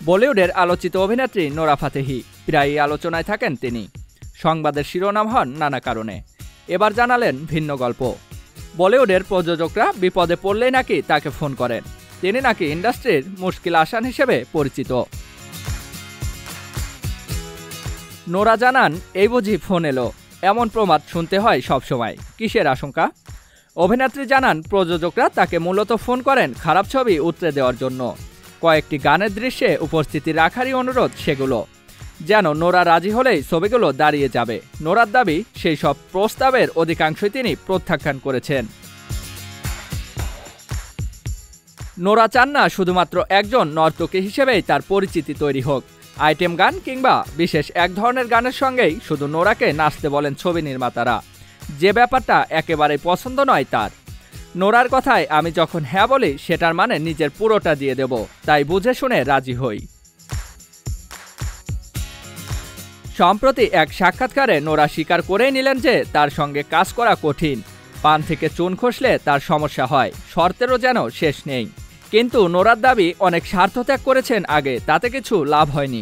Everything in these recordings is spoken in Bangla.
বলিউডের আলোচিত অভিনেত্রী নোরা ফাতেহি প্রায়ই আলোচনায় থাকেন তিনি। সংবাদের শিরোনাম হন নানা কারণে। এবার জানালেন ভিন্ন গল্প। বলিউডের প্রযোজকরা বিপদে পড়লেই নাকি তাকে ফোন করেন। তিনি নাকি ইন্ডাস্ট্রির মুশকিল আসান হিসেবে পরিচিত। নোরা জানান, এই বুঝি ফোন এলো, এমন প্রমাদ শুনতে হয় সবসময়, কিসের আশঙ্কা? অভিনেত্রী জানান, প্রযোজকরা তাকে মূলত ফোন করেন খারাপ ছবি উতরে দেওয়ার জন্য। কয়েকটি গানের দৃশ্যে উপস্থিতি রাখারই অনুরোধ সেগুলো, যেন নোরা রাজি হলেই ছবিগুলো দাঁড়িয়ে যাবে। নোরার দাবি, সেই সব প্রস্তাবের অধিকাংশই তিনি প্রত্যাখ্যান করেছেন। নোরা চান না শুধুমাত্র একজন নর্তকী হিসেবেই তার পরিচিতি তৈরি হোক। আইটেম গান কিংবা বিশেষ এক ধরনের গানের সঙ্গেই শুধু নোরাকে নাচতে বলেন ছবি নির্মাতারা, যে ব্যাপারটা একেবারেই পছন্দ নয় তার। নোরার কথায় আমি যখন হ্যাঁ বলি, সেটার মানে নিজের পুরোটা দিয়ে দেব, তাই বুঝে শুনে রাজি হই। সম্প্রতি এক সাক্ষাৎকারে নোরা স্বীকার করেই নিলেন যে তার সঙ্গে কাজ করা কঠিন। পান থেকে চুন খসলে তার সমস্যা হয়, শর্তেরও যেন শেষ নেই। কিন্তু নোরার দাবি, অনেক স্বার্থত্যাগ করেছেন আগে, তাতে কিছু লাভ হয়নি,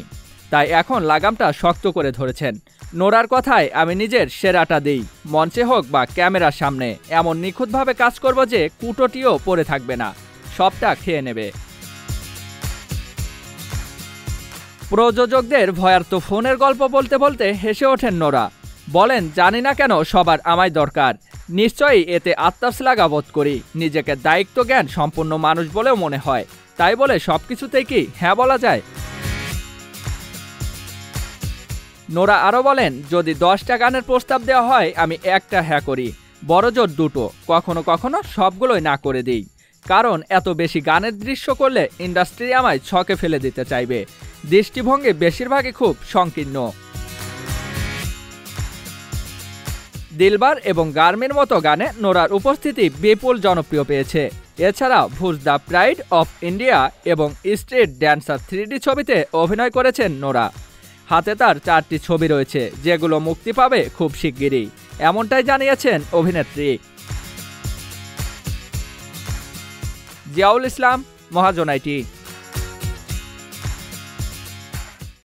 তাই এখন লাগামটা শক্ত করে ধরেছেন। নোরার কথায়, আমি নিজের সেরাটা দিই, মঞ্চে হোক বা ক্যামেরার সামনে এমন নিখুঁতভাবে কাজ করব যে কুটোটিও পড়ে থাকবে না, সবটা খেয়ে নেবে। প্রযোজকদের ভয়ার্ত ফোনের গল্প বলতে বলতে হেসে ওঠেন নোরা। বলেন, জানি না কেন সবার আমায় দরকার, নিশ্চয়ই এতে আত্মশ্লাঘা বোধ করি, নিজেকে দায়িত্ব জ্ঞান সম্পন্ন মানুষ বলেও মনে হয়, তাই বলে সবকিছুতেই কি হ্যাঁ বলা যায়? নোরা আরও বলেন, যদি 10টা গানের প্রস্তাব দেওয়া হয় আমি একটা হ্যাঁ করি, বড়জোর 2টো, কখনো কখনো সবগুলোই না করে দিই। কারণ এত বেশি গানের দৃশ্য করলে ইন্ডাস্ট্রি আমায় ছকে ফেলে দিতে চাইবে। দৃষ্টিভঙ্গি বেশিরভাগই খুব সংকীর্ণ। দিলবার এবং গার্মির মতো গানে নোরার উপস্থিতি বিপুল জনপ্রিয় পেয়েছে। এছাড়া ভুজ দ্য প্রাইড অফ ইন্ডিয়া এবং স্ট্রিট ড্যান্সার 3D ছবিতে অভিনয় করেছেন নোরা। হাতে তার 4টি ছবি রয়েছে, যেগুলো মুক্তি পাবে খুব শিগগিরই, এমনটাই জানিয়েছেন অভিনেত্রী। জিয়াউল ইসলাম, মহাজন আইটি।